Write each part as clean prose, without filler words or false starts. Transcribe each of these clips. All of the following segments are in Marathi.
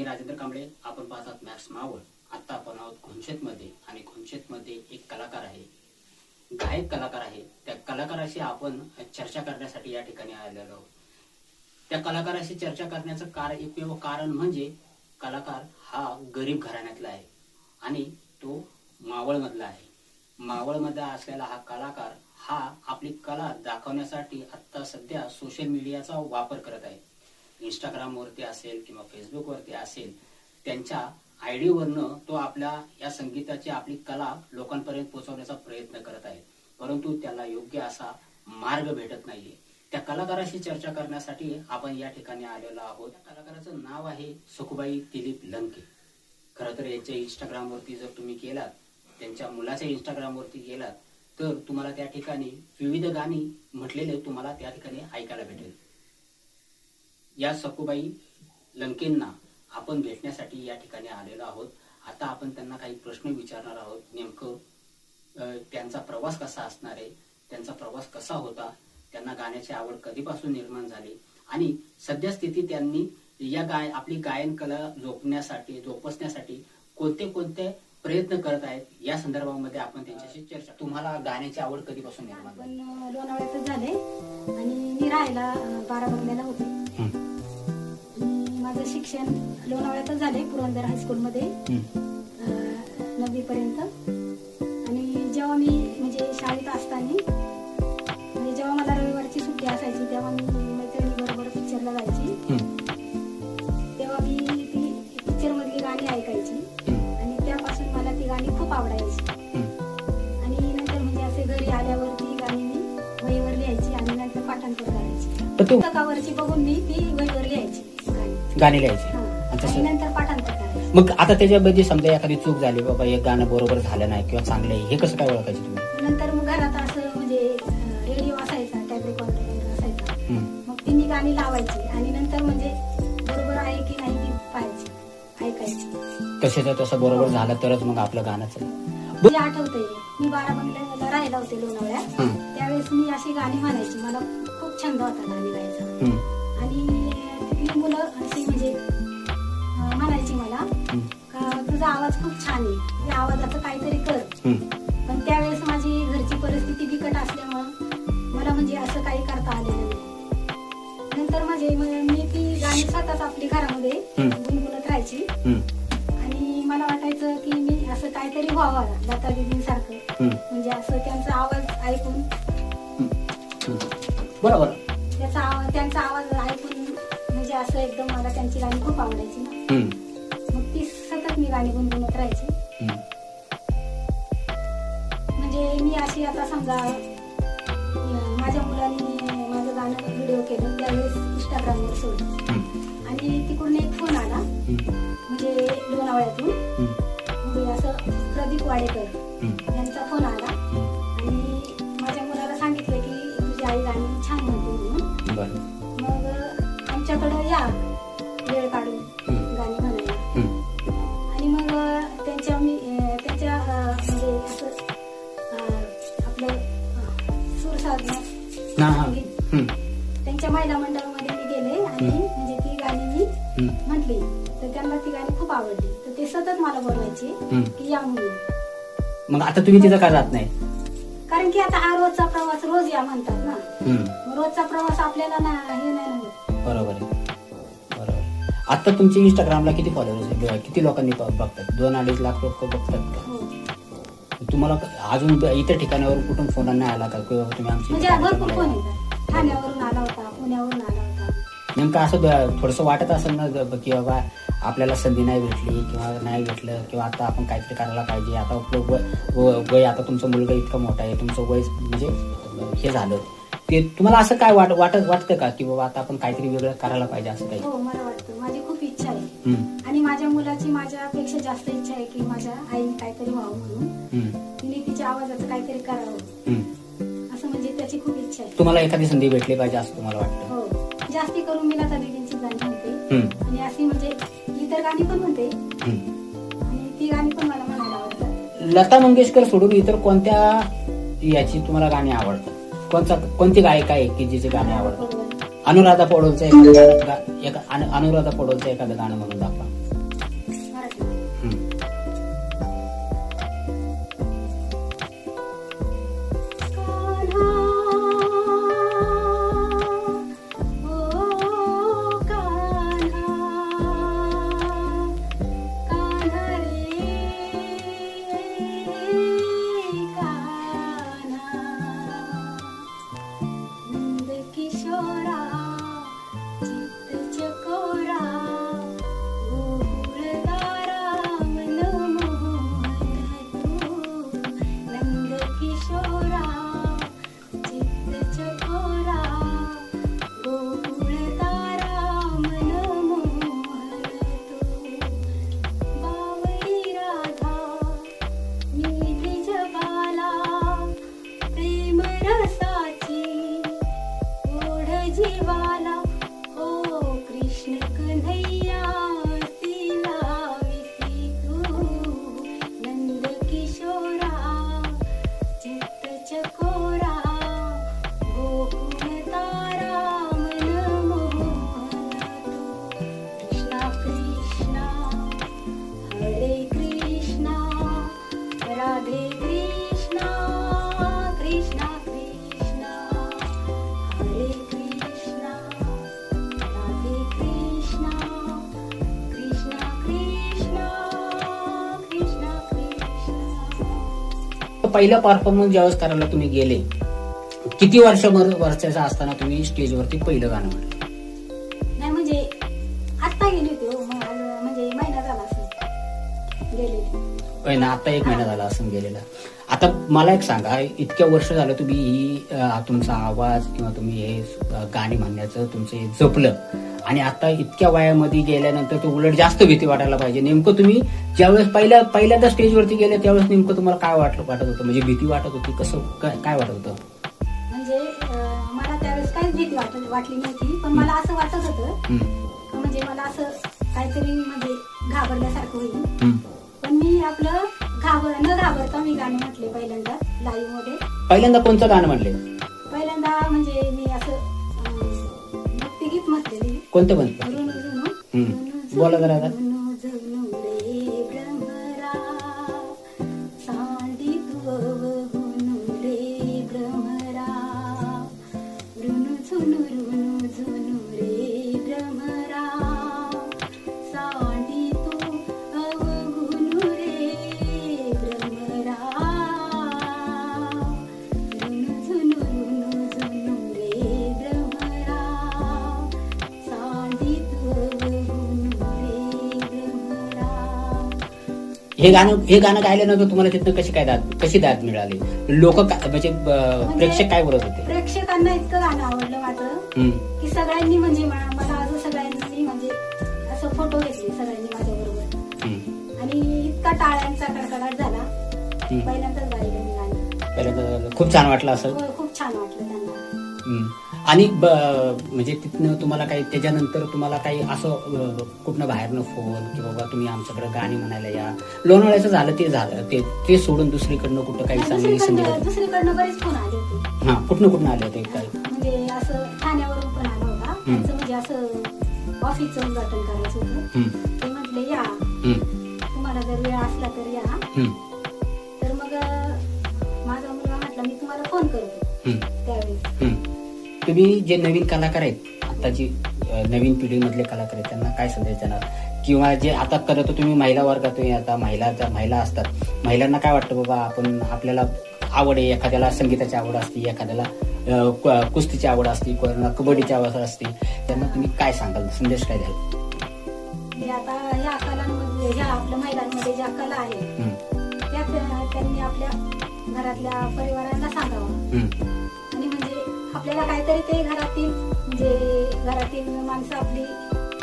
मी राजेंद्र कांबळे. आपण पाहतात मॅक्स मावळ. आता आपण आहोत खुनशेतमध्ये आणि खुनशेतमध्ये एक कलाकार आहे, गायक कलाकार आहे. त्या कलाकाराशी आपण चर्चा करण्यासाठी या ठिकाणी आलेलो आहोत. त्या कलाकाराशी चर्चा करण्याचं एकमेव कारण म्हणजे कलाकार हा गरीब घराण्यातला आहे आणि तो मावळमधला आहे. मावळमध्ये असलेला हा कलाकार हा आपली कला दाखवण्यासाठी आता सध्या सोशल मीडियाचा वापर करत आहे. इंस्टाग्रामवरती असेल किंवा फेसबुकवरती असेल, त्यांच्या आयडीवरनं तो आपल्या या संगीताची आपली कला लोकांपर्यंत पोहोचवण्याचा प्रयत्न करत आहे, परंतु त्याला योग्य असा मार्ग भेटत नाहीये. त्या कलाकाराशी चर्चा करण्यासाठी आपण या ठिकाणी आलेलो आहोत. त्या कलाकाराचं नाव आहे सखुबाई दिलीप लंके. खरं तर यांच्या इंस्टाग्रामवरती जर तुम्ही गेलात, त्यांच्या मुलाच्या इंस्टाग्रामवरती गेलात, तर तुम्हाला त्या ठिकाणी विविध गाणी म्हटलेले तुम्हाला त्या ठिकाणी ऐकायला भेटेल. या सखुबाई लंकेंना आपण भेटण्यासाठी या ठिकाणी आलेलो आहोत. आता आपण त्यांना काही प्रश्न विचारणार आहोत. नेमकं त्यांचा प्रवास कसा असणार आहे, त्यांचा प्रवास कसा होता, त्यांना गाण्याची आवड कधीपासून निर्माण झाली आणि सध्या स्थिती त्यांनी आपली गायन कला जोपासण्यासाठी कोणते कोणते प्रयत्न करत आहेत, या संदर्भामध्ये आपण त्यांच्याशी चर्चा. तुम्हाला गाण्याची आवड कधीपासून निर्माण झाली? पण लोणावळ्यातच झाले आणि मी राहायला बारामतीला होते. माझं शिक्षण लोणावळ्यातच झाले, पुरंदर हायस्कूलमध्ये 9वी पर्यंत. आणि जेव्हा मी म्हणजे शाळेत असताना म्हणजे जेव्हा मला रविवारची सुट्टी असायची तेव्हा मी मैत्रिणी बरोबर पिक्चरला जायची. तेव्हा मी ती पिक्चर मधली गाणी ऐकायची आणि त्यापासून मला ती गाणी खूप आवडायची. आणि नंतर म्हणजे असे घरी आल्यावर ती गाणी मी वहीवर लिहायची आणि नंतर पाठांतर करायची. पुस्तकावरची बघून मी ती वहीवर लिहायची गाणी लिहायची आणि नंतर पाठांतर करायची. मग आता त्याच्यामध्ये समजा एखादी चूक झाली, बाबा एक गाणं बरोबर झालं नाही किंवा चांगलं आहे, हे कसं काय ओळखायचं तुम्ही? नंतर मग घरात असं म्हणजे रेडिओ असायचा, टॅप रेकॉर्डर असायचा, मग ती मी गाणी लावायची आणि नंतर म्हणजे बरोबर आहे की नाही ती पाहायची, ऐकायची. तसेच तसं बरोबर झालं तरच मग आपलं गाणंच. म्हणजे आठवतंय मी बारामतीला राहायला होते लोणावळ्यात, त्यावेळेस मी अशी गाणी म्हणायची. मला खूप छंद होता गाणी गायचा. आणि तिथली मुलं अशी म्हणजे म्हणायची मला का तुझा आवाज खूप छान आहे, या आवाजाचं काहीतरी कर. पण त्यावेळेस माझी घरची परिस्थिती बिकट असल्यामुळं मला म्हणजे असं काही करता आलेलं नाही. नंतर म्हणजे मी ती गाणी स्वतःच आपली घरामध्ये गुणगुणत राहायची आणि मला वाटायचं की मी असं काहीतरी व्हावं लता दीदींसारखं, म्हणजे असं त्यांचा आवाज ऐकून बरोबर त्यांचा आवाज ऐकून म्हणजे असं एकदम मला त्यांची गाणी खूप आवडायची ना. मग ती सतत मी गाणी गुणगुणत राहायची. म्हणजे मी अशी आता समजा माझ्या मुलांनी माझं गाणं व्हिडिओ केलं त्यावेळेस इंस्टाग्रामवर सोडलं आणि तिकडून एक फोन आला म्हणजे लोणावळ्यातून, म्हणजे असं प्रदीप वाडेकर यांचा फोन आला आणि माझ्या मुलाला सांगितलं की तुझी आई गाणी छान म्हणते म्हणून. मग आमच्याकडं या वेळ काढून गाणी म्हणायला. आणि मग त्यांच्या म्हणजे असं आपलं सूर साधना त्यांच्या महिला मंडळामध्ये मी गेले आणि म्हणजे ती गाणी मी म्हटली तर त्यांना ती गाणी खूप आवडली. तर ते सतत मला बोलवायचे की या म्हणून. मग आता तुम्ही तिथं का जात नाही? कारण की आता हा रोजचा प्रवास रोज या म्हणतात ना, रोजचा प्रवास आपल्याला हे नाही होत. बरोबर आहे, बरोबर. आता तुमच्या इंस्टाग्रामला किती फॉलोअर्स आहेत, किती लोकांनी बघतात? 2-2.5 लाख लोक बघतात. तुम्हाला अजून इतर ठिकाणावर कुठून फोन नाही आला का तुम्ही आमची? म्हणजे भरपूर फोन येतात, ठाण्यावरून आला होता, पुण्यावरून आला होता. नेमकं असं थोडंसं वाटत असेल ना की बाबा आपल्याला संधी नाही भेटली किंवा नाही भेटलं किंवा आता आपण काहीतरी करायला पाहिजे. आता आपलं वय आता तुमचा मुलगा इतका मोठा आहे, तुमचं वय म्हणजे हे झालं, ते तुम्हाला असं काय वाटतं का की बाबा आता आपण काहीतरी वेगळं करायला पाहिजे असं काही? हो, मला वाटतं. माझी खूप इच्छा आहे आणि माझ्या मुलाची माझ्यापेक्षा जास्त इच्छा आहे की माझ्या आईने काहीतरी व्हावं म्हणून, तिने तिच्या आवाजाचं काहीतरी करावं असं, म्हणजे त्याची खूप इच्छा आहे. तुम्हाला एखादी संधी भेटली पाहिजे असं तुम्हाला वाटतं? हो, जास्ती करून मी लता दीदींची गाणी म्हणते आणि अशी म्हणजे इतर गाणी पण म्हणते आणि ती गाणी पण मला म्हणायला आवडतात. लता मंगेशकर सोडून इतर कोणत्या याची तुम्हाला गाणी आवडतात? कोणती गायिका आहे की जिचे गाणे आवडतात? अनुराधा पौडोलचं एखादं गाणं म्हणून दाखवा. पहिला परफॉर्मन्स ज्यावेळेस करायला तुम्ही गेले, किती वर्षाचा असताना तुम्ही स्टेजवरती पहिलं गाणं म्हणलं? नाही म्हणजे आत्ता गेली होती हो, म्हणजे महिना झाला असं गेलेली. ना आता 1 महिना झाला असं गेलेला. आता मला एक सांगा, इतक्या वर्ष झालं तुम्ही ही तुमचा आवाज किंवा तुम्ही हे गाणी म्हणण्याचं तुमचं हे जपलं, आणि आता इतक्या वयामध्ये गेल्यानंतर ते उलट जास्त भीती वाटायला पाहिजे. नेमकं तुम्ही ज्यावेळेस पहिल्यांदा स्टेजवरती गेले त्यावेळेस नेमकं तुम्हाला काय वाटत होतं? म्हणजे भीती वाटत होती, कसं काय वाटत होतं? म्हणजे मला त्यावेळेस काहीच भीती वाटली नव्हती, पण मला असं वाटत होतं म्हणजे मला असं काहीतरी म्हणजे घाबरल्यासारखं होईल. पण मी आपलं न घाबरता मी गाणे म्हटले पहिल्यांदा लाईव्ह मध्ये. पहिल्यांदा कोणतं गाणं म्हणले? पहिल्यांदा म्हणजे मी असं भक्तिगीत म्हटलेली. कोणतं म्हणतं? रुनु झुनु बोला जरा आता. रुनु झुनु रे भ्रमरा, सांडी तुवहुनु रे भ्रमरा, रुनु झुनु रे भ्रमरा, सांडी तुवहुनु रे भ्रमरा, रुनु झुनु रे भ्रमरा, सांडी तुवहुनु रे भ्रमरा. हे गाणं गायल्यानंतर तुम्हाला तिथनं कशी दाद मिळाली? लोक म्हणजे प्रेक्षक काय बोलत होते? प्रेक्षकांना इतकं गाणं आवडलं माझं की सगळ्यांनी म्हणजे मला अजून सगळ्यांनी म्हणजे असं फोटो घेतले सगळ्यांनी माझ्या बरोबर, आणि इतका टाळ्यांचा कडकडाट झाला. पहिल्यांदाच गायलं मी गाणं. पहिल्यांदा खूप छान वाटलं असं? होय, खूप छान वाटलं त्यांना. आणि म्हणजे तिथनं तुम्हाला काही त्याच्यानंतर तुम्हाला काही असं कुठनं बाहेरनं फोन की बाबा तुम्ही आमच्याकडे गाणी म्हणायला या? लोणावळ्याचं झालं ते सोडून दुसरीकडनं कुठं काही चांगली संधी? दुसरीकडनं बरेच फोन आले होते. हा, कुठनं आले होते? काय म्हणजे असं ठाण्यावरून पण आला होता. त्यांचं म्हणजे असं ऑफिसचं उद्घाटन करायचं होतं. ते म्हटले या, तुम्हाला जर वेळ असला तर या. तर मग माझा मुलगा म्हटला मी तुम्हाला फोन करतो त्यावेळेस. तुम्ही जे नवीन कलाकार आहेत, आताची नवीन पिढीमधले कलाकार आहेत, त्यांना काय संदेश देणार? किंवा जे आता करत तुम्ही महिला वर्गात, आता महिला असतात, महिलांना काय वाटतं बाबा आपल्याला आवड आहे, एखाद्याला संगीताची आवड असते, एखाद्याला कुस्तीची आवड असते, कोणाला कबड्डीची आवड असते, त्यांना तुम्ही काय सांगाल, संदेश काय द्याल? आता ह्या कलांमध्ये, ह्या आपल्या महिलांमध्ये ज्या कला आहेत त्या त्यांनी आपल्या घरातल्या परिवारांना सांगावं. आणि म्हणजे आपल्याला काहीतरी ते घरातील माणसं आपली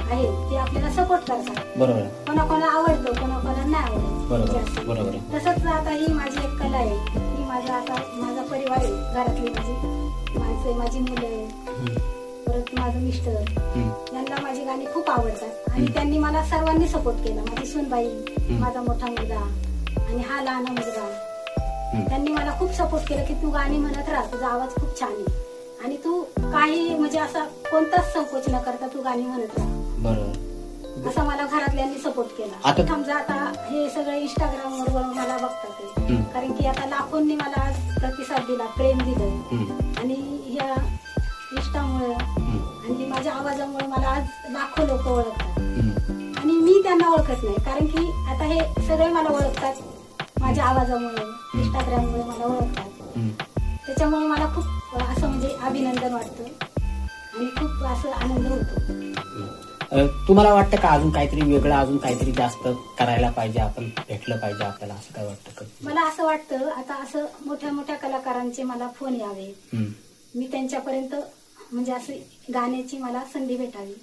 आहेत ते आपल्याला सपोर्ट करतात. बरोबर. कोणाकोणाला आवडतं, कोणाकोणाला नाही आवडत. बरोबर. तसंच आता ही माझी एक कला आहे. ही माझा परिवार आहे, घरातली माझी माणसं, माझी मुलं, परत माझं मिस्टर, यांना माझी गाणी खूप आवडतात. आणि त्यांनी मला सर्वांनी सपोर्ट केला. माझी सूनबाई, माझा मोठा मुलगा आणि हा लहान मुलगा, त्यांनी मला खूप सपोर्ट केला की तू गाणी म्हणत राहा, तुझा आवाज खूप छान आहे आणि तू काही म्हणजे असा कोणताच संकोच न करता तू गाणी म्हणत राहा. बरोबर. असं मला घरातल्यांनी सपोर्ट केला. समजा आता हे सगळे इंस्टाग्रामवर मला बघतात, कारण की आता लाखोंनी मला आज प्रतिसाद दिला, प्रेम दिलं. आणि या इंस्टामुळे आणि माझ्या आवाजामुळे मला आज लाखो लोक ओळखतात. आणि मी त्यांना ओळखत नाही, कारण की आता हे सगळे मला ओळखतात माझ्या आवाजामुळे, इंस्टाग्राममुळे मला ओळखतात. त्याच्यामुळे मला खूप असं म्हणजे अभिनंदन वाटतं आणि खूप असं आनंद होतो. तुम्हाला वाटतं का अजून काहीतरी वेगळं, अजून काहीतरी जास्त करायला पाहिजे, आपण भेटलं पाहिजे आपल्याला, असं काय वाटतं का? मला असं वाटतं आता असं मोठ्या मोठ्या कलाकारांचे मला फोन यावे, मी त्यांच्यापर्यंत म्हणजे असं गाण्याची मला संधी भेटावी.